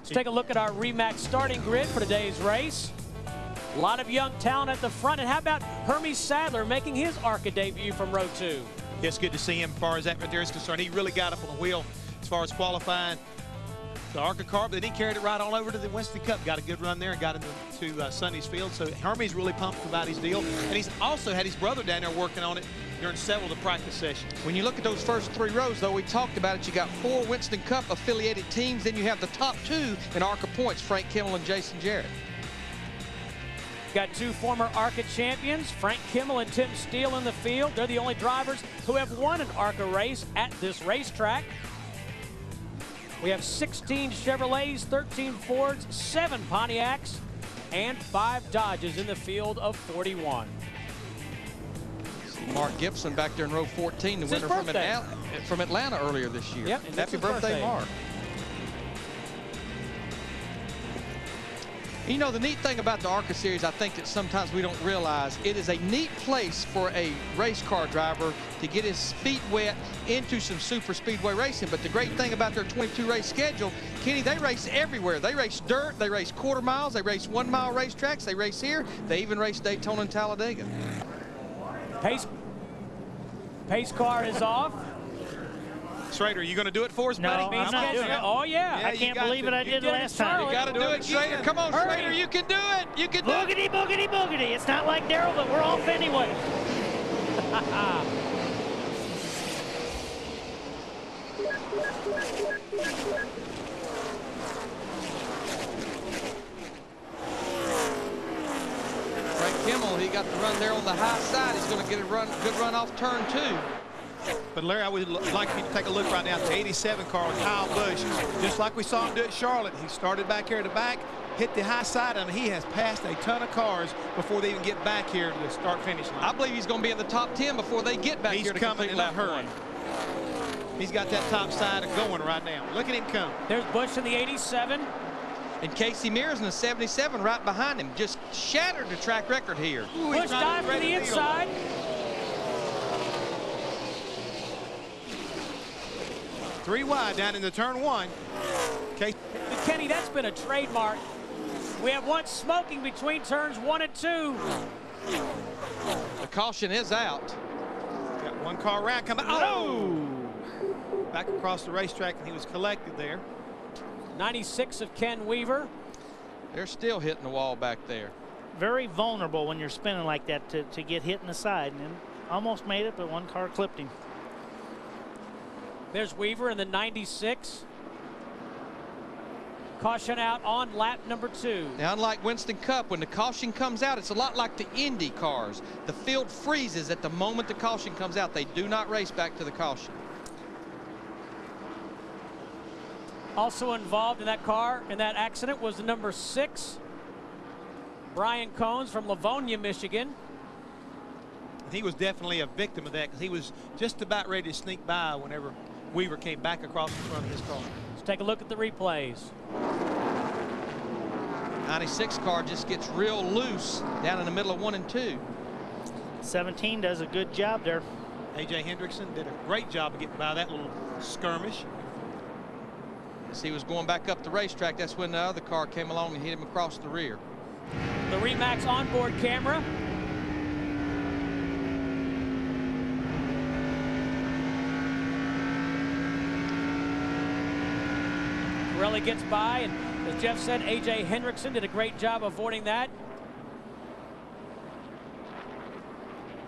Let's take a look at our RE/MAX starting grid for today's race. A lot of young talent at the front. And how about Hermes Sadler making his ARCA debut from row 2? It's good to see him as far as that right there is concerned. He really got up on the wheel as far as qualifying the ARCA car, but then he carried it right on over to the Winston Cup. Got a good run there and got into Sunday's field. So Hermes really pumped about his deal. And he's also had his brother down there working on it during several of the practice sessions. When you look at those first 3 rows, though, we talked about it. You got 4 Winston Cup affiliated teams. Then you have the top 2 in ARCA points, Frank Kimmel and Jason Jarrett. Got 2 former ARCA champions, Frank Kimmel and Tim Steele, in the field. They're the only drivers who have won an ARCA race at this racetrack. We have 16 Chevrolets, 13 Fords, 7 Pontiacs, and 5 Dodges in the field of 41. Mark Gibson back there in row 14, the winner from Atlanta earlier this year. Yep, happy birthday, Mark. You know, the neat thing about the ARCA series, I think that sometimes we don't realize, it is a neat place for a race car driver to get his feet wet into some super speedway racing. But the great thing about their 22 race schedule, Kenny, they race everywhere. They race dirt, they race quarter miles, they race 1 mile racetracks, they race here, they even race Daytona and Talladega. Pace car is off. Schrader, are you going to do it for us, no, buddy? I'm not doing it. Oh, yeah. I can't believe it. I did it last time. You got to do it, Schrader. Come on, Schrader. You can do it. You can do it. Boogity, boogity, boogity. It's not like Darrell, but we're off anyway. Frank Kimmel, he got the run there on the high side. He's going to get a good run off turn 2. But Larry, I would like you to take a look right now at the 87 car with Kyle Busch. Just like we saw him do at Charlotte, he started back here at the back, hit the high side, and he has passed a ton of cars before they even get back here to the start-finish line. I believe he's going to be in the top 10 before they get back here to complete lap 1. He's got that top side going right now. Look at him come. There's Busch in the 87. And Casey Mears in the 77 right behind him. Just shattered the track record here. Ooh, Busch dive to the inside. Three wide down into turn 1. Kenny, that's been a trademark. We have one smoking between turns 1 and 2. The caution is out. Got 1 car around coming. Oh! Back across the racetrack, and he was collected there. 96 of Ken Weaver. They're still hitting the wall back there. Very vulnerable when you're spinning like that to get hit in the side. And almost made it, but 1 car clipped him. There's Weaver in the 96. Caution out on lap number 2. Now, unlike Winston Cup, when the caution comes out, it's a lot like the Indy cars. The field freezes at the moment the caution comes out. They do not race back to the caution. Also involved in that car, in that accident, was the number 6, Brian Cones from Livonia, Michigan. He was definitely a victim of that because he was just about ready to sneak by whenever Weaver came back across the front of his car. Let's take a look at the replays. 96 car just gets real loose down in the middle of 1 and 2. 17 does a good job there. A.J. Hendrickson did a great job of getting by that little skirmish. As he was going back up the racetrack, that's when the other car came along and hit him across the rear. The RE/MAX onboard camera. Pirelli gets by, and as Jeff said, A.J. Hendrickson did a great job avoiding that.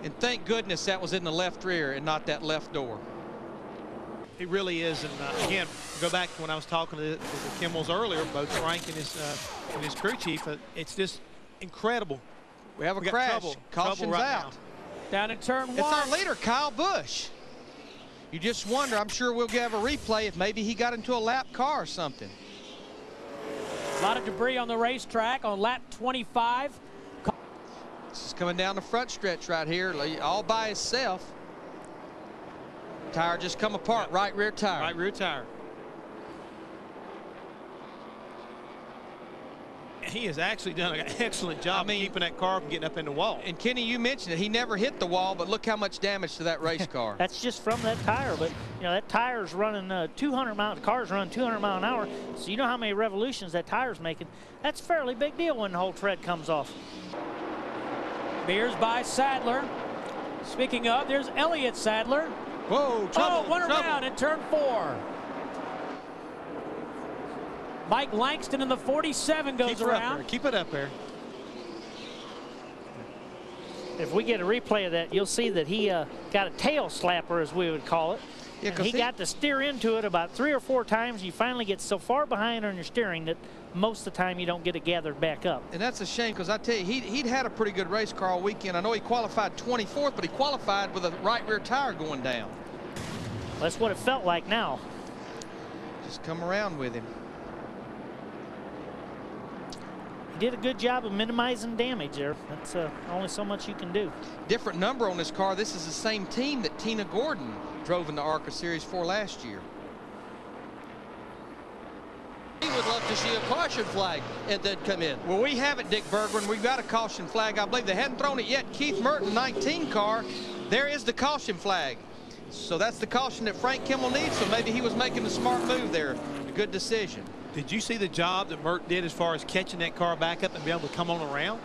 And thank goodness that was in the left rear and not that left door. He really is, and again, go back to when I was talking to the Kimmels earlier, both Frank and his crew chief. It's just incredible. We have a crash. Caution's right out. Down in turn 1. It's our leader, Kyle Busch. You just wonder, I'm sure we'll have a replay if maybe he got into a lap car or something. A lot of debris on the racetrack on lap 25. This is coming down the front stretch right here, all by itself. Tire just come apart, yep. Right rear tire. Right rear tire. He has actually done an excellent job of keeping that car from getting up in the wall. And Kenny, you mentioned it. He never hit the wall, but look how much damage to that race car. That's just from that tire, but You know, that tire's running 200 miles, the car's running 200 miles an hour, so you know how many revolutions that tire's making. That's a fairly big deal when the whole tread comes off. Mears by Sadler. Speaking of, there's Elliott Sadler. Whoa, trouble, one trouble. around in turn 4. Mike Langston in the 47 goes around. Keep it up there. If we get a replay of that, you'll see that he got a tail slapper, as we would call it. Yeah, and he got to steer into it about 3 or 4 times. You finally get so far behind on your steering that most of the time you don't get it gathered back up. And that's a shame, because I tell you, he'd had a pretty good race car all weekend. I know he qualified 24th, but he qualified with a right rear tire going down. That's what it felt like now. Just come around with him. He did a good job of minimizing damage there. That's only so much you can do. Different number on this car. This is the same team that Tina Gordon drove in the ARCA Series 4 last year. He would love to see a caution flag and then come in. Well, we have it, Dick Bergman. We've got a caution flag. I believe they hadn't thrown it yet. Keith Merton, 19 car. There is the caution flag. So that's the caution that Frank Kimmel needs. So maybe he was making a smart move there. A good decision. Did you see the job that Merton did as far as catching that car back up and be able to come on around?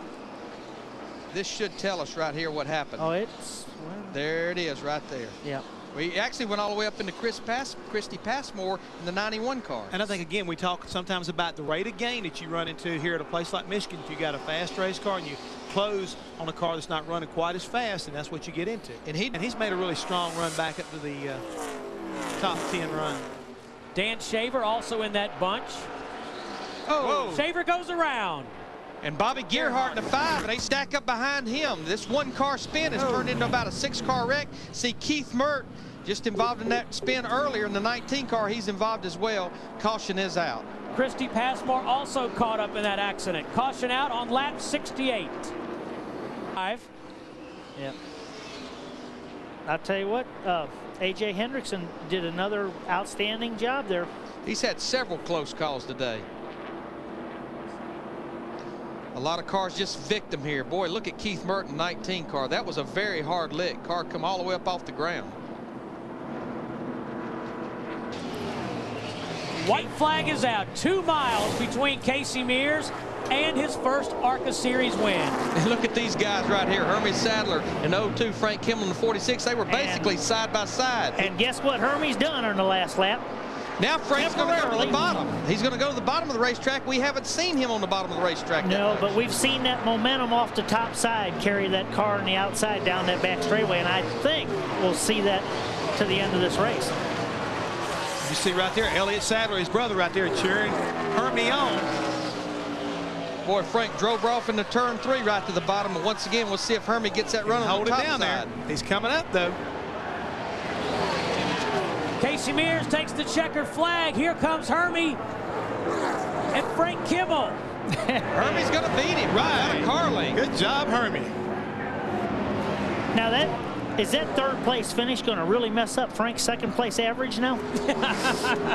This should tell us right here what happened. Oh, it's... Well, there it is right there. Yeah. We actually went all the way up into Christy Passmore in the 91 car. And I think, again, we talk sometimes about the rate of gain that you run into here at a place like Michigan. If you got a fast race car and you close on a car that's not running quite as fast, and that's what you get into. And he's made a really strong run back up to the top 10 run. Dan Shaver also in that bunch. Oh, Shaver goes around. And Bobby Gearhart in the 5, and they stack up behind him. This 1-car spin has turned into about a 6-car wreck. See Keith Mert just involved in that spin earlier in the 19 car. He's involved as well. Caution is out. Christy Passmore also caught up in that accident. Caution out on lap 68. 5. Yeah. I'll tell you what, A.J. Hendrickson did another outstanding job there. He's had several close calls today. A lot of cars just victim here. Boy, look at Keith Merton, 19 car. That was a very hard lick. Car come all the way up off the ground. White flag is out. 2 miles between Casey Mears and his first ARCA Series win. And look at these guys right here. Hermes Sadler in 02, Frank Kimmel in the 46. They were basically side by side. And guess what Hermes done on the last lap? Now Frank's going to go to the bottom. He's going to go to the bottom of the racetrack. We haven't seen him on the bottom of the racetrack. No, but we've seen that momentum off the top side carry that car on the outside down that back straightaway, and I think we'll see that to the end of this race. You see right there, Elliott Sadler, his brother right there, cheering Hermie on. Boy, Frank drove off into turn 3 right to the bottom, but once again, we'll see if Hermie gets that run on the top down side. There. He's coming up, though. Casey Mears takes the checker flag. Here comes Hermie and Frank Kimmel. Hermie's going to beat him right out of car lane. Good job, Hermie. Now is that 3rd place finish going to really mess up Frank's 2nd place average now?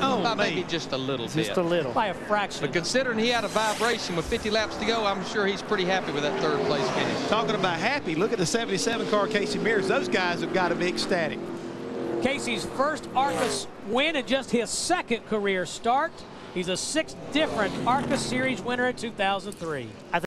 Oh, maybe just a little bit. Just a little. By a fraction. But considering he had a vibration with 50 laps to go, I'm sure he's pretty happy with that 3rd place finish. Talking about happy, look at the 77 car Casey Mears. Those guys have got to be ecstatic. Casey's first ARCA win and just his 2nd career start. He's a 6th different ARCA Series winner in 2003.